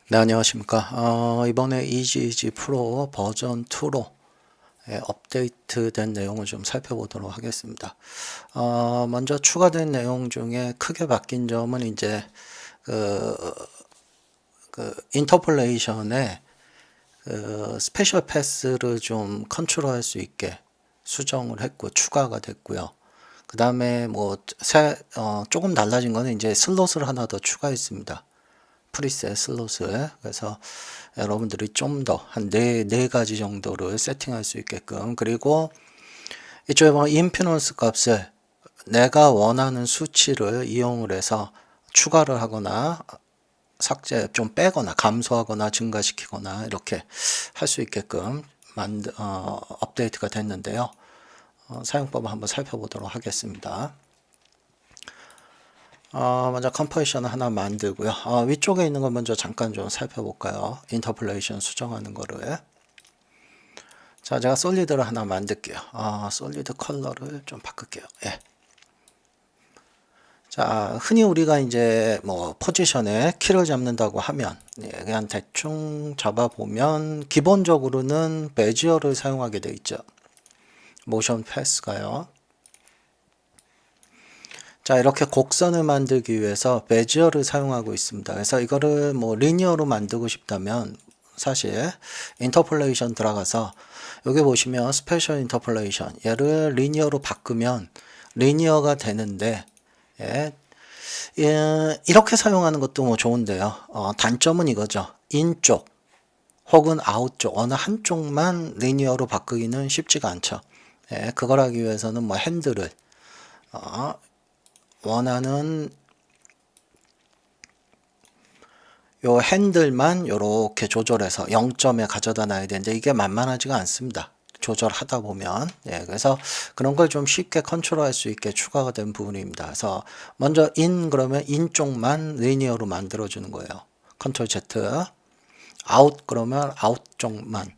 네, 안녕하십니까. 이번에 이지 프로 버전 2로 업데이트된 내용을 좀 살펴보도록 하겠습니다. 먼저 추가된 내용 중에 크게 바뀐 점은 이제 그, 인터폴레이션에 스페셜 패스를 좀 컨트롤할 수 있게 수정을 했고 추가가 됐고요. 그 다음에 조금 달라진 거는 이제 슬롯을 하나 더 추가했습니다. 프리셋 슬롯을. 그래서 여러분들이 좀 더 한 네 가지 정도를 세팅할 수 있게끔, 그리고 이쪽에 보면 임피던스 값을 내가 원하는 수치를 이용을 해서 추가를 하거나 삭제 좀 빼거나 감소하거나 증가시키거나 이렇게 할 수 있게끔 업데이트가 됐는데요. 사용법을 한번 살펴보도록 하겠습니다. 먼저 컴포지션을 하나 만들고요. 위쪽에 있는 거 먼저 잠깐 좀 살펴볼까요? 인터폴레이션 수정하는 거를. 자, 제가 솔리드를 하나 만들게요. 솔리드 컬러를 좀 바꿀게요. 예. 자, 흔히 우리가 이제 뭐 포지션에 키를 잡는다고 하면, 예, 그냥 대충 잡아보면 기본적으로는 베지어를 사용하게 돼 있죠. 모션 패스가요. 자, 이렇게 곡선을 만들기 위해서 베지어를 사용하고 있습니다. 그래서 이거를 뭐 리니어로 만들고 싶다면 사실 인터폴레이션 들어가서 여기 보시면 스페셜 인터폴레이션, 얘를 리니어로 바꾸면 리니어가 되는데, 예, 이렇게 사용하는 것도 뭐 좋은데요. 단점은 이거죠. 인 쪽 혹은 아웃 쪽 어느 한쪽만 리니어로 바꾸기는 쉽지가 않죠. 예, 그걸 하기 위해서는 뭐 핸들을 원하는 요 핸들만 요렇게 조절해서 0점에 가져다 놔야 되는데 이게 만만하지가 않습니다. 조절하다 보면. 예, 그래서 그런 걸 좀 쉽게 컨트롤할 수 있게 추가가 된 부분입니다. 그래서 먼저 그러면 인 쪽만 리니어로 만들어 주는 거예요. 컨트롤 Z. 아웃 그러면 아웃 쪽만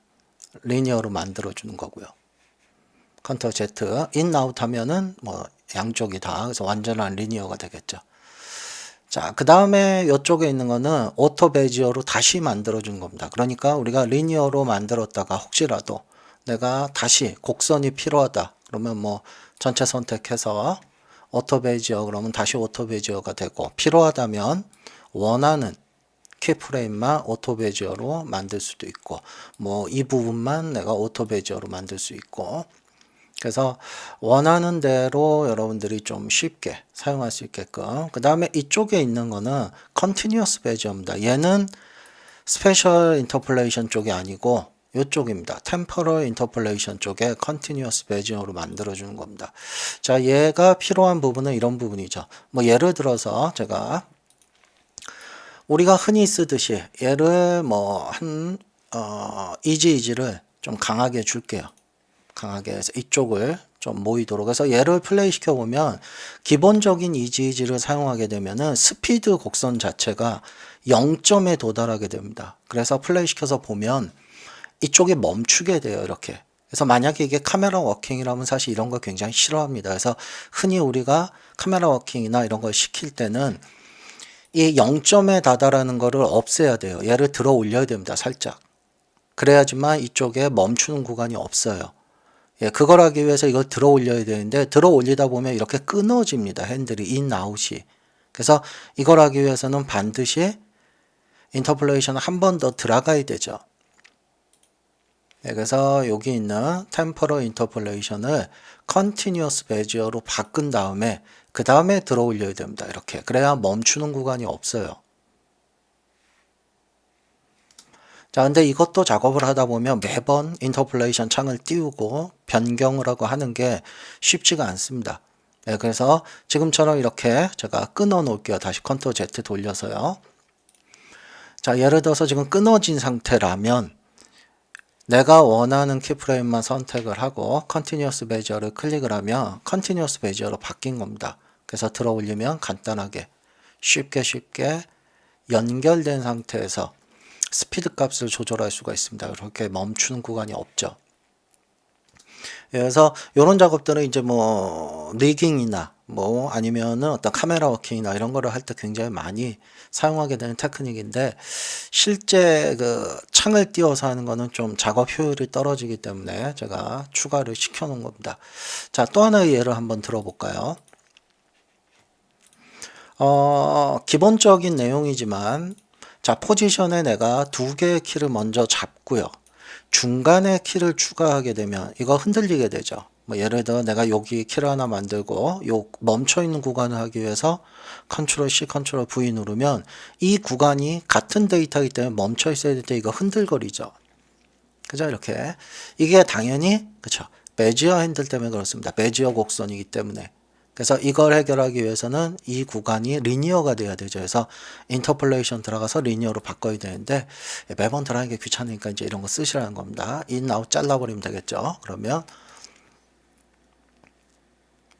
리니어로 만들어 주는 거고요. 컨트롤 Z. 인 아웃 하면은 뭐 양쪽이 다, 그래서 완전한 리니어가 되겠죠. 자, 그 다음에 이쪽에 있는 거는 오토 베지어로 다시 만들어 주는 겁니다. 그러니까 우리가 리니어로 만들었다가 혹시라도 내가 다시 곡선이 필요하다 그러면 뭐 전체 선택해서 오토 베지어 그러면 다시 오토 베지어가 되고, 필요하다면 원하는 키프레임만 오토 베지어로 만들 수도 있고, 뭐 이 부분만 내가 오토 베지어로 만들 수 있고, 그래서 원하는 대로 여러분들이 좀 쉽게 사용할 수 있게끔. 그 다음에 이쪽에 있는 거는 Continuous Bezior입니다. 얘는 Special Interpolation 쪽이 아니고 이쪽입니다. Temporal Interpolation 쪽에 Continuous Bezior로 만들어주는 겁니다. 자, 얘가 필요한 부분은 이런 부분이죠. 뭐 예를 들어서 제가 우리가 흔히 쓰듯이 얘를 이지를 좀 강하게 줄게요. 강하게 해서 이쪽을 좀 모이도록 해서 얘를 플레이 시켜 보면 기본적인 이지를 사용하게 되면은 스피드 곡선 자체가 0점에 도달하게 됩니다. 그래서 플레이 시켜서 보면 이쪽에 멈추게 돼요. 이렇게. 그래서 만약에 이게 카메라 워킹이라면 사실 이런 거 굉장히 싫어합니다. 그래서 흔히 우리가 카메라 워킹이나 이런 걸 시킬 때는 이 0점에 다다라는 거를 없애야 돼요. 얘를 들어 올려야 됩니다. 살짝. 그래야지만 이쪽에 멈추는 구간이 없어요. 예, 그걸 하기 위해서 이걸 들어 올려야 되는데 들어 올리다 보면 이렇게 끊어집니다. 핸들이 인, 아웃이. 그래서 이걸 하기 위해서는 반드시 인터폴레이션을 한 번 더 들어가야 되죠. 예, 그래서 여기 있는 템포럴 인터폴레이션을 컨티뉴어스 베지어로 바꾼 다음에 그 다음에 들어 올려야 됩니다. 이렇게. 그래야 멈추는 구간이 없어요. 자, 근데 이것도 작업을 하다 보면 매번 인터폴레이션 창을 띄우고 변경을 하고 하는 게 쉽지가 않습니다. 네, 그래서 지금처럼 이렇게 제가 끊어 놓을게요. 다시 컨트롤 Z 돌려서요. 자, 예를 들어서 지금 끊어진 상태라면 내가 원하는 키프레임만 선택을 하고 컨티뉴어스 베지어를 클릭을 하면 컨티뉴어스 베지어로 바뀐 겁니다. 그래서 들어 올리면 간단하게 쉽게 연결된 상태에서 스피드 값을 조절할 수가 있습니다. 그렇게 멈추는 구간이 없죠. 그래서 이런 작업들은 이제 뭐 리깅이나 뭐 아니면은 어떤 카메라 워킹이나 이런 거를 할 때 굉장히 많이 사용하게 되는 테크닉인데 실제 그 창을 띄워서 하는 거는 좀 작업 효율이 떨어지기 때문에 제가 추가를 시켜 놓은 겁니다. 자, 또 하나의 예를 한번 들어볼까요? 기본적인 내용이지만 자, 포지션에 내가 두 개의 키를 먼저 잡고요. 중간에 키를 추가하게 되면 이거 흔들리게 되죠. 뭐 예를 들어 내가 여기 키를 하나 만들고 요 멈춰 있는 구간을 하기 위해서 컨트롤 C, 컨트롤 V 누르면 이 구간이 같은 데이터이기 때문에 멈춰 있어야 될 때 이거 흔들거리죠. 그죠? 이렇게. 이게 당연히, 그쵸. 베지어 핸들 때문에 그렇습니다. 베지어 곡선이기 때문에. 그래서 이걸 해결하기 위해서는 이 구간이 리니어가 돼야 되죠. 그래서 인터폴레이션 들어가서 리니어로 바꿔야 되는데 매번 들어가는 게 귀찮으니까 이제 이런 거 쓰시라는 겁니다. in, out 잘라버리면 되겠죠. 그러면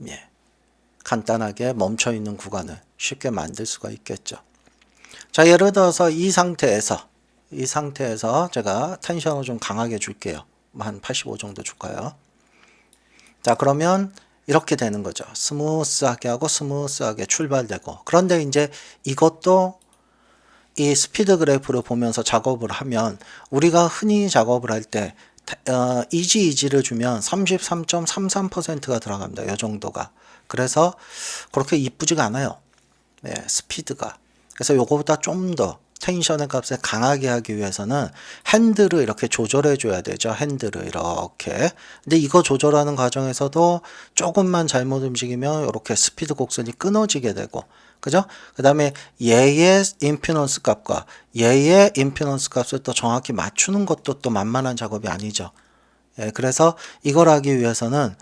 예, 간단하게 멈춰 있는 구간을 쉽게 만들 수가 있겠죠. 자, 예를 들어서 이 상태에서 제가 텐션을 좀 강하게 줄게요. 한 85 정도 줄까요? 자, 그러면 이렇게 되는 거죠. 스무스하게 하고 스무스하게 출발되고. 그런데 이제 이것도 이 스피드 그래프를 보면서 작업을 하면 우리가 흔히 작업을 할 때 이지를 주면 33.33%가 들어갑니다. 이 정도가. 그래서 그렇게 이쁘지가 않아요. 네, 스피드가. 그래서 요거보다 좀 더 텐션의 값을 강하게 하기 위해서는 핸들을 이렇게 조절해 줘야 되죠. 핸들을 이렇게. 근데 이거 조절하는 과정에서도 조금만 잘못 움직이면 이렇게 스피드 곡선이 끊어지게 되고, 그죠? 그 다음에 얘의 임피던스 값과 얘의 임피던스 값을 또 정확히 맞추는 것도 또 만만한 작업이 아니죠. 예, 그래서 이걸 하기 위해서는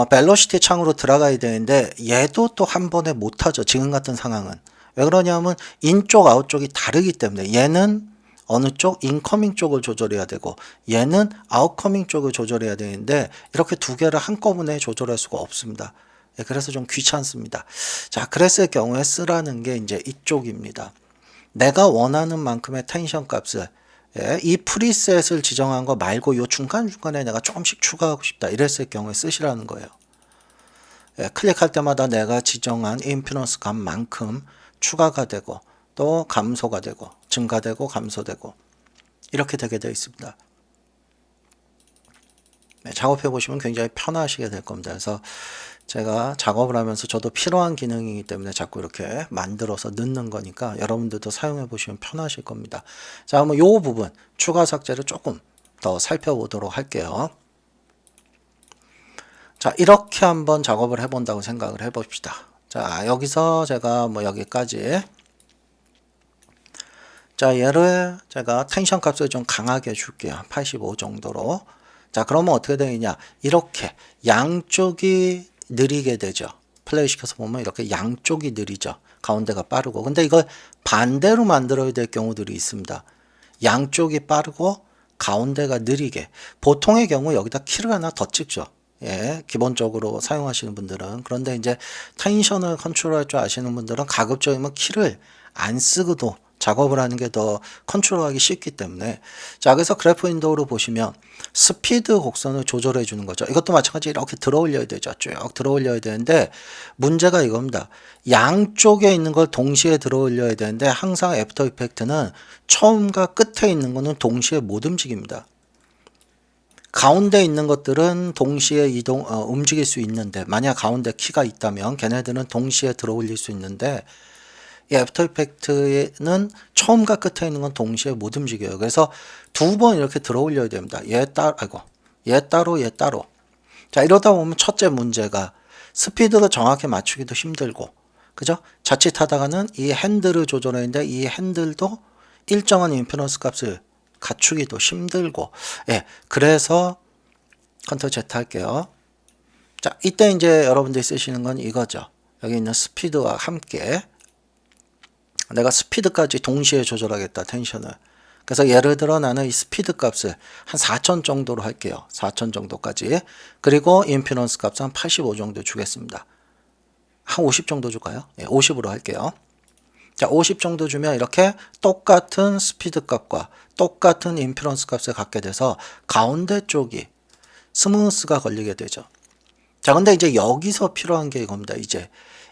벨로시티 창으로 들어가야 되는데 얘도 또 한 번에 못하죠. 지금 같은 상황은. 왜 그러냐면 인쪽 아웃쪽이 다르기 때문에 얘는 어느 쪽 인커밍 쪽을 조절해야 되고 얘는 아웃커밍 쪽을 조절해야 되는데 이렇게 두 개를 한꺼번에 조절할 수가 없습니다. 예, 그래서 좀 귀찮습니다. 자, 그랬을 경우에 쓰라는 게 이제 이쪽입니다. 내가 원하는 만큼의 텐션 값을 이 프리셋을 지정한 거 말고 요 중간중간에 내가 조금씩 추가하고 싶다 이랬을 경우에 쓰시라는 거예요. 클릭할 때마다 내가 지정한 임피던스 값만큼 추가가 되고 또 감소가 되고 증가되고 감소되고 이렇게 되게 되어 있습니다. 작업해 보시면 굉장히 편하시게 될 겁니다. 그래서 제가 작업을 하면서 저도 필요한 기능이기 때문에 자꾸 이렇게 만들어서 넣는 거니까 여러분들도 사용해 보시면 편하실 겁니다. 자, 그럼 요 부분 추가 삭제를 조금 더 살펴보도록 할게요. 자, 이렇게 한번 작업을 해본다고 생각을 해봅시다. 자, 여기서 제가 뭐 여기까지 자, 얘를 제가 텐션 값을 좀 강하게 줄게요. 85 정도로. 자, 그러면 어떻게 되느냐? 이렇게 양쪽이 느리게 되죠. 플레이 시켜서 보면 이렇게 양쪽이 느리죠. 가운데가 빠르고. 근데 이걸 반대로 만들어야 될 경우들이 있습니다. 양쪽이 빠르고 가운데가 느리게. 보통의 경우 여기다 키를 하나 더 찍죠. 예, 기본적으로 사용하시는 분들은. 그런데 이제 텐션을 컨트롤할 줄 아시는 분들은 가급적이면 키를 안 쓰고도 작업을 하는 게 더 컨트롤하기 쉽기 때문에. 자, 그래서 그래프 윈도우로 보시면 스피드 곡선을 조절해 주는 거죠. 이것도 마찬가지로 이렇게 들어 올려야 되죠. 쭉 들어 올려야 되는데 문제가 이겁니다. 양쪽에 있는 걸 동시에 들어 올려야 되는데 항상 애프터 이펙트는 처음과 끝에 있는 거는 동시에 못 움직입니다. 가운데 있는 것들은 동시에 움직일 수 있는데 만약 가운데 키가 있다면 걔네들은 동시에 들어 올릴 수 있는데 이 애프터 이펙트는 처음과 끝에 있는 건 동시에 못 움직여요. 그래서 두 번 이렇게 들어 올려야 됩니다. 얘 따로 얘 따로. 자, 이러다 보면 첫째 문제가 스피드를 정확히 맞추기도 힘들고, 그죠? 자칫하다가는 이 핸들을 조절하는데 이 핸들도 일정한 임피던스 값을 갖추기도 힘들고, 예, 그래서 컨트롤 Z 할게요. 자, 이때 이제 여러분들이 쓰시는 건 이거죠. 여기 있는 스피드와 함께 내가 스피드까지 동시에 조절하겠다, 텐션을. 그래서 예를 들어 나는 이 스피드 값을 한 4000 정도로 할게요. 4000 정도까지. 그리고 임피던스 값은 한 85 정도 주겠습니다. 한 50 정도 줄까요? 예, 50으로 할게요. 자, 50 정도 주면 이렇게 똑같은 스피드 값과 똑같은 임피던스 값을 갖게 돼서 가운데 쪽이 스무스가 걸리게 되죠. 자, 근데 이제 여기서 필요한 게 이겁니다. 이제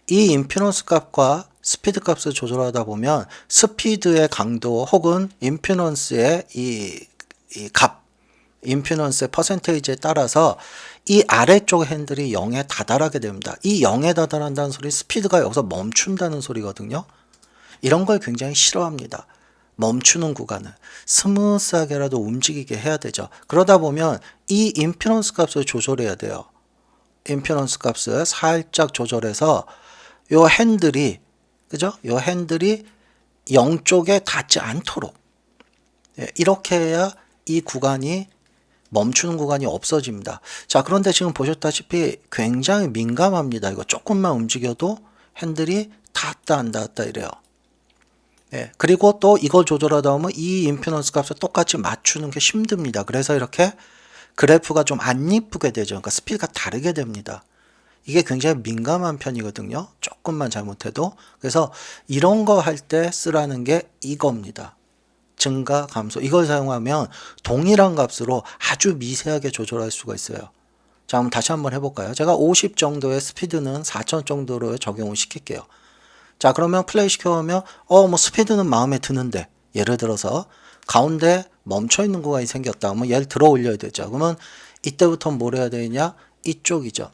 이 임피던스 값과 스피드 값을 조절하다 보면 스피드의 강도 혹은 임피던스의 이 값, 임피던스의 퍼센테이지에 따라서 이 아래쪽 핸들이 0에 다다르게 됩니다. 이 0에 다다른다는 소리, 스피드가 여기서 멈춘다는 소리거든요. 이런 걸 굉장히 싫어합니다. 멈추는 구간을 스무스하게라도 움직이게 해야 되죠. 그러다 보면 이 임피던스 값을 조절해야 돼요. 임피던스 값을 살짝 조절해서 요 핸들이, 그죠? 요 핸들이 0쪽에 닿지 않도록, 이렇게 해야 이 구간이 멈추는 구간이 없어집니다. 자, 그런데 지금 보셨다시피 굉장히 민감합니다. 이거 조금만 움직여도 핸들이 닿았다 안 닿았다 이래요. 그리고 또 이걸 조절하다 보면 이 임피던스 값을 똑같이 맞추는 게 힘듭니다. 그래서 이렇게 그래프가 좀 안 이쁘게 되죠. 그러니까 스피드가 다르게 됩니다. 이게 굉장히 민감한 편이거든요. 조금만 잘못해도. 그래서 이런 거 할 때 쓰라는 게 이겁니다. 증가, 감소. 이걸 사용하면 동일한 값으로 아주 미세하게 조절할 수가 있어요. 자, 그럼 다시 한번 해볼까요? 제가 50 정도의 스피드는 4000 정도로 적용을 시킬게요. 자, 그러면 플레이 시켜보면 뭐 스피드는 마음에 드는데, 예를 들어서 가운데 멈춰있는 구간이 생겼다. 그러면 얘를 들어 올려야 되죠. 그러면 이때부터 뭘 해야 되냐? 이쪽이죠.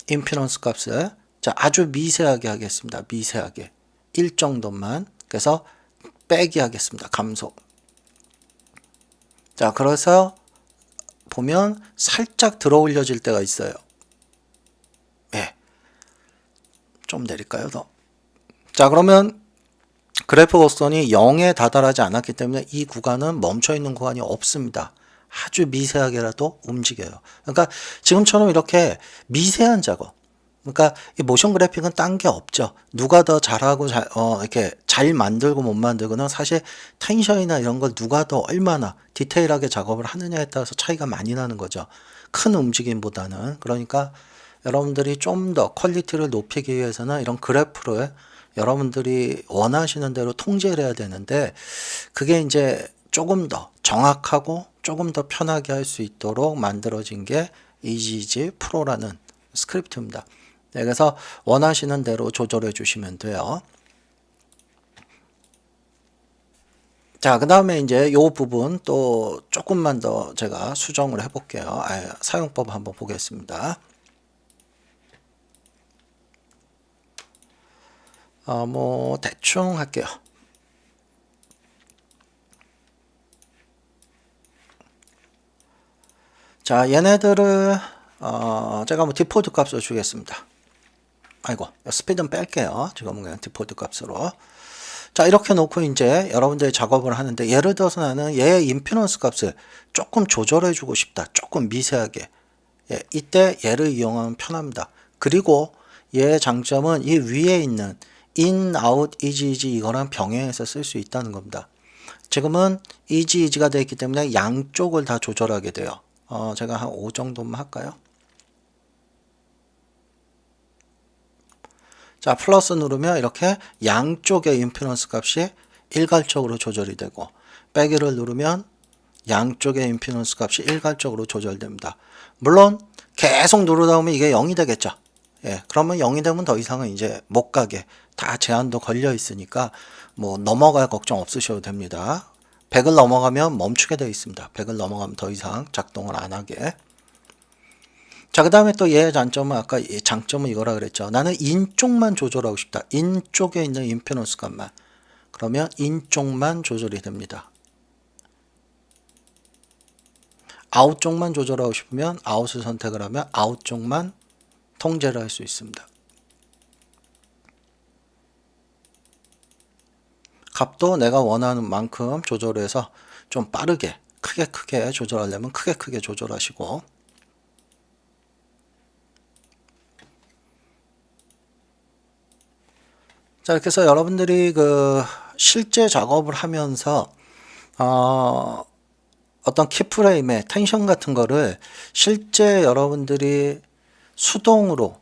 임피던스 값을 자, 아주 미세하게 하겠습니다. 미세하게 1 정도만. 그래서 빼기 하겠습니다. 감소. 자, 그래서 보면 살짝 들어 올려질 때가 있어요. 좀 내릴까요? 더. 자, 그러면 그래프 곡선이 0에 다다르지 않았기 때문에 이 구간은 멈춰있는 구간이 없습니다. 아주 미세하게라도 움직여요. 그러니까 지금처럼 이렇게 미세한 작업, 그러니까 이 모션 그래픽은 딴 게 없죠. 누가 더 잘하고 이렇게 잘 만들고 못 만들고는 사실 텐션이나 이런 걸 누가 더 얼마나 디테일하게 작업을 하느냐에 따라서 차이가 많이 나는 거죠. 큰 움직임보다는. 그러니까 여러분들이 좀 더 퀄리티를 높이기 위해서는 이런 그래프를 여러분들이 원하시는 대로 통제를 해야 되는데, 그게 이제 조금 더 정확하고 조금 더 편하게 할 수 있도록 만들어진 게 EasyEasy 프로라는 스크립트입니다. 그래서 원하시는 대로 조절해 주시면 돼요. 자, 그 다음에 이제 이 부분 또 조금만 더 제가 수정을 해볼게요. 사용법 한번 보겠습니다. 뭐 대충 할게요. 자, 얘네들을 제가 뭐 디폴트 값을 주겠습니다. 아이고, 스피드는 뺄게요. 지금은 그냥 디폴트 값으로. 자, 이렇게 놓고 이제 여러분들이 작업을 하는데, 예를 들어서 나는 얘의 임피던스 값을 조금 조절해 주고 싶다. 조금 미세하게. 이때 얘를 이용하면 편합니다. 그리고 얘의 장점은 이 위에 있는 in, out, easy 이거랑 병행해서 쓸 수 있다는 겁니다. 지금은 easy가 되어 있기 때문에 양쪽을 다 조절하게 돼요. 제가 한 5 정도만 할까요? 자, 플러스 누르면 이렇게 양쪽의 임피던스 값이 일괄적으로 조절이 되고, 빼기를 누르면 양쪽의 임피던스 값이 일괄적으로 조절됩니다. 물론 계속 누르다 보면 이게 0이 되겠죠. 그러면 0이 되면 더 이상은 이제 못 가게 다 제한도 걸려 있으니까 뭐 넘어갈 걱정 없으셔도 됩니다. 100을 넘어가면 멈추게 되어 있습니다. 100을 넘어가면 더 이상 작동을 안 하게. 자, 그 다음에 또 얘의 장점은, 아까 장점은 이거라 그랬죠. 나는 인 쪽만 조절하고 싶다. 인 쪽에 있는 임피던스 값만. 그러면 인 쪽만 조절이 됩니다. 아웃 쪽만 조절하고 싶으면 아웃을 선택을 하면 아웃 쪽만 통제를 할 수 있습니다. 값도 내가 원하는 만큼 조절해서 좀 빠르게 크게 조절하려면 크게 조절하시고, 자, 이렇게 해서 여러분들이 그 실제 작업을 하면서 어떤 키프레임의 텐션 같은 거를 실제 여러분들이 수동으로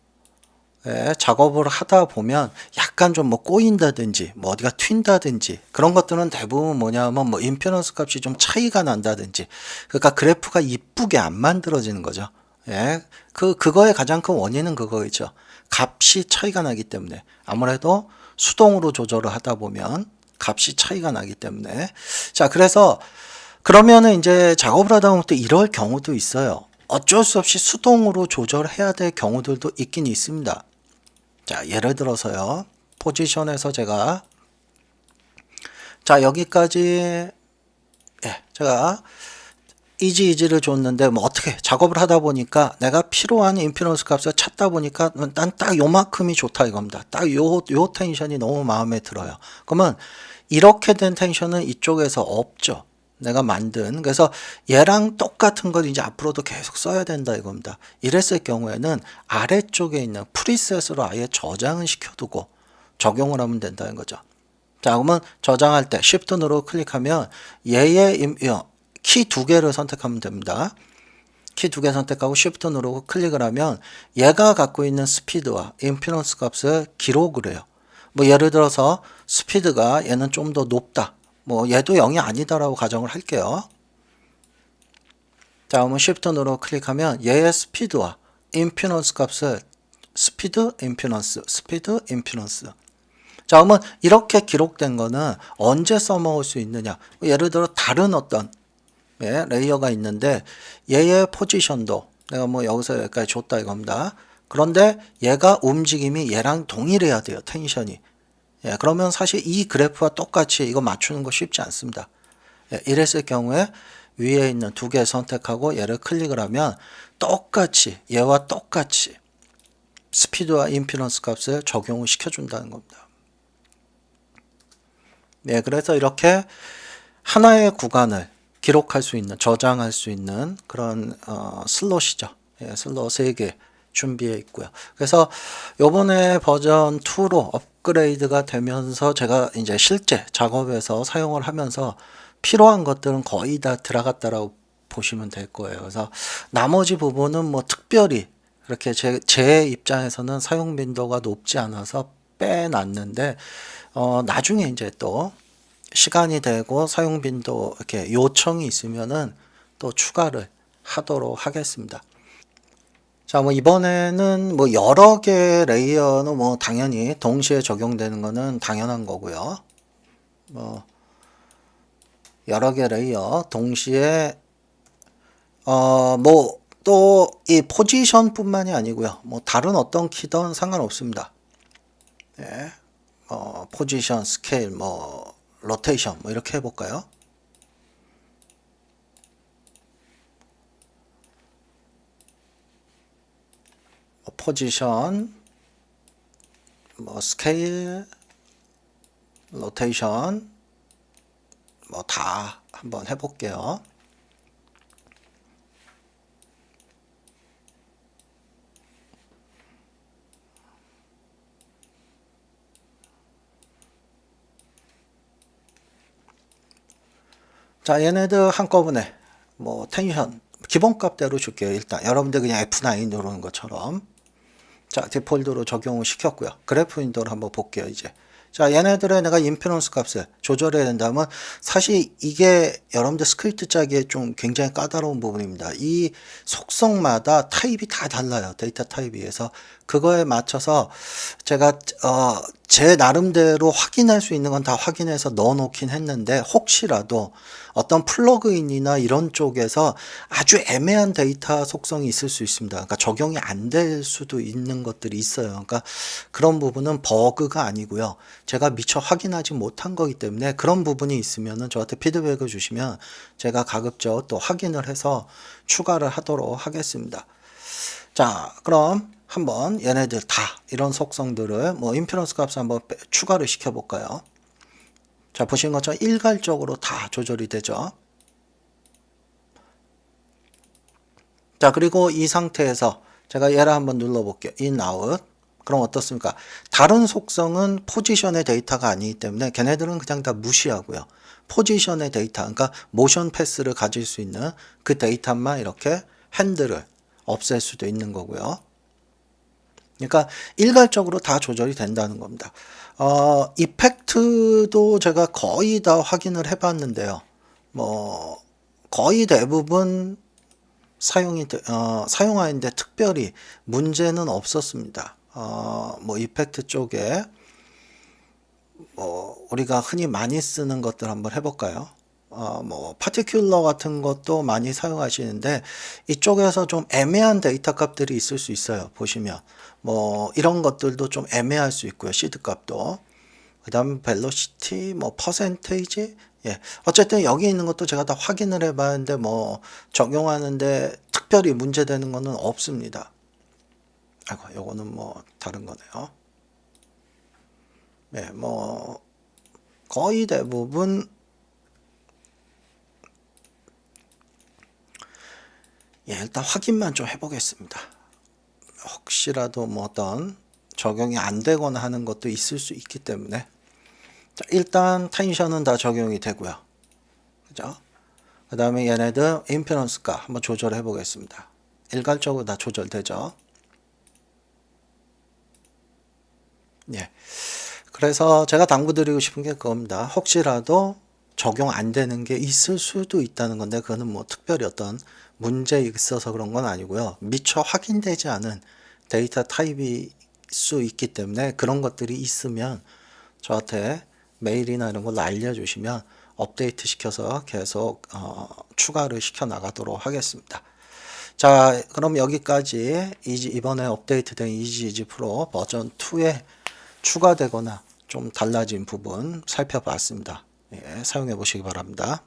작업을 하다 보면 약간 좀 뭐 꼬인다든지 뭐 어디가 튄다든지 그런 것들은 대부분 뭐냐면 뭐 임피던스 값이 좀 차이가 난다든지, 그러니까 그래프가 이쁘게 안 만들어지는 거죠. 예, 그거의 가장 큰 원인은 그거겠죠. 값이 차이가 나기 때문에. 아무래도 수동으로 조절을 하다 보면 값이 차이가 나기 때문에. 자, 그래서 그러면은 이제 작업을 하다 보면 또 이럴 경우도 있어요. 어쩔 수 없이 수동으로 조절해야 될 경우들도 있긴 있습니다. 자, 예를 들어서요. 포지션에서 제가 자, 여기까지 제가 이지를 줬는데 뭐 어떻게 작업을 하다 보니까 내가 필요한 임피던스 값을 찾다 보니까 난 딱 요만큼이 좋다 이겁니다. 딱 요 텐션이 너무 마음에 들어요. 그러면 이렇게 된 텐션은 이쪽에서 없죠. 내가 만든. 그래서 얘랑 똑같은 걸 이제 앞으로도 계속 써야 된다 이겁니다. 이랬을 경우에는 아래쪽에 있는 프리셋으로 아예 저장을 시켜두고 적용을 하면 된다는 거죠. 자, 그러면 저장할 때 Shift 누르고 클릭하면 얘의 키 두 개를 선택하면 됩니다. 키 두 개 선택하고 Shift 누르고 클릭을 하면 얘가 갖고 있는 스피드와 임피던스 값을 기록을 해요. 뭐 예를 들어서 스피드가 얘는 좀 더 높다. 뭐 얘도 0이 아니다라고 가정을 할게요. 자, 그러면 Shift 누르고 클릭하면 얘의 스피드와 임피던스 값을 스피드, 임피던스, 스피드, 임피던스. 자, 그러면 이렇게 기록된 거는 언제 써먹을 수 있느냐? 예를 들어 다른 어떤 레이어가 있는데 얘의 포지션도 내가 뭐 여기서 여기까지 줬다 이겁니다. 그런데 얘가 움직임이 얘랑 동일해야 돼요. 텐션이. 예, 그러면 사실 이 그래프와 똑같이 이거 맞추는 거 쉽지 않습니다. 예, 이랬을 경우에 위에 있는 두 개 선택하고 얘를 클릭을 하면 똑같이 얘와 똑같이 스피드와 임피던스 값을 적용을 시켜준다는 겁니다. 예, 그래서 이렇게 하나의 구간을 기록할 수 있는, 저장할 수 있는 그런 슬롯이죠. 예, 슬롯 3개 준비해 있고요. 그래서 요번에 버전 2로 업그레이드가 되면서 제가 이제 실제 작업에서 사용을 하면서 필요한 것들은 거의 다 들어갔다라고 보시면 될 거예요. 그래서 나머지 부분은 뭐 특별히 그렇게 제 입장에서는 사용 빈도가 높지 않아서 빼놨는데 나중에 이제 또 시간이 되고 사용 빈도 이렇게 요청이 있으면은 또 추가를 하도록 하겠습니다. 자, 뭐 이번에는 뭐 여러 개 레이어는 뭐 당연히 동시에 적용되는 거는 당연한 거고요. 뭐 여러 개 레이어 동시에 뭐 또 이 포지션뿐만이 아니고요. 뭐 다른 어떤 키든 상관없습니다. 예. 포지션, 스케일, 뭐 로테이션 뭐 이렇게 해볼까요? 포지션, 뭐 스케일, 로테이션 뭐 다 한번 해볼게요. 자, 얘네들 한꺼번에 뭐 텐션 기본값대로 줄게요. 일단 여러분들 그냥 F9 누르는 것처럼 자, 디폴트로 적용을 시켰고요. 그래프 윈도우를 한번 볼게요. 이제 자, 얘네들의 내가 임피던스 값을 조절해야 된다면 사실 이게 여러분들 스크립트 짜기에 좀 굉장히 까다로운 부분입니다. 이 속성마다 타입이 다 달라요. 데이터 타입에 의해서 그거에 맞춰서 제가 제 나름대로 확인할 수 있는 건 다 확인해서 넣어 놓긴 했는데 혹시라도 어떤 플러그인이나 이런 쪽에서 아주 애매한 데이터 속성이 있을 수 있습니다. 그러니까 적용이 안 될 수도 있는 것들이 있어요. 그러니까 그런 부분은 버그가 아니고요. 제가 미처 확인하지 못한 거기 때문에 그런 부분이 있으면은 저한테 피드백을 주시면 제가 가급적 또 확인을 해서 추가를 하도록 하겠습니다. 자, 그럼 한번 얘네들 다 이런 속성들을 뭐 임피던스 값을 한번 추가를 시켜 볼까요? 자, 보신 것처럼 일괄적으로 다 조절이 되죠. 자, 그리고 이 상태에서 제가 얘를 한번 눌러볼게요. in, out. 그럼 어떻습니까? 다른 속성은 포지션의 데이터가 아니기 때문에 걔네들은 그냥 다 무시하고요. 포지션의 데이터, 그러니까 모션 패스를 가질 수 있는 그 데이터만 이렇게 핸들을 없앨 수도 있는 거고요. 그러니까 일괄적으로 다 조절이 된다는 겁니다. 이펙트도 제가 거의 다 확인을 해봤는데요. 뭐 거의 대부분 사용하는데 특별히 문제는 없었습니다. 뭐 이펙트 쪽에 뭐 우리가 흔히 많이 쓰는 것들 한번 해볼까요? 뭐 파티큘러 같은 것도 많이 사용하시는데 이쪽에서 좀 애매한 데이터 값들이 있을 수 있어요. 보시면 뭐 이런 것들도 좀 애매할 수 있고요. 시드 값도. 그 다음 벨로시티, 뭐 퍼센테이지, 예, 어쨌든 여기 있는 것도 제가 다 확인을 해봤는데 뭐 적용하는데 특별히 문제되는 거는 없습니다. 아이고, 요거는 뭐 다른 거네요. 네, 뭐 거의 대부분 예, 일단 확인만 좀 해보겠습니다. 혹시라도 뭐 어떤 적용이 안 되거나 하는 것도 있을 수 있기 때문에 자, 일단 텐션은 다 적용이 되고요. 그죠? 그 다음에 얘네들 임피던스가 한번 조절해 보겠습니다. 일괄적으로 다 조절되죠. 예. 그래서 제가 당부드리고 싶은 게 그겁니다. 혹시라도 적용 안 되는 게 있을 수도 있다는 건데 그거는 뭐 특별히 어떤 문제 있어서 그런 건 아니고요. 미처 확인되지 않은 데이터 타입이 수 있기 때문에 그런 것들이 있으면 저한테 메일이나 이런 걸로 알려주시면 업데이트 시켜서 계속 추가를 시켜 나가도록 하겠습니다. 자, 그럼 여기까지 이번에 업데이트된 이지 프로 버전 2에 추가되거나 좀 달라진 부분 살펴봤습니다. 예, 사용해 보시기 바랍니다.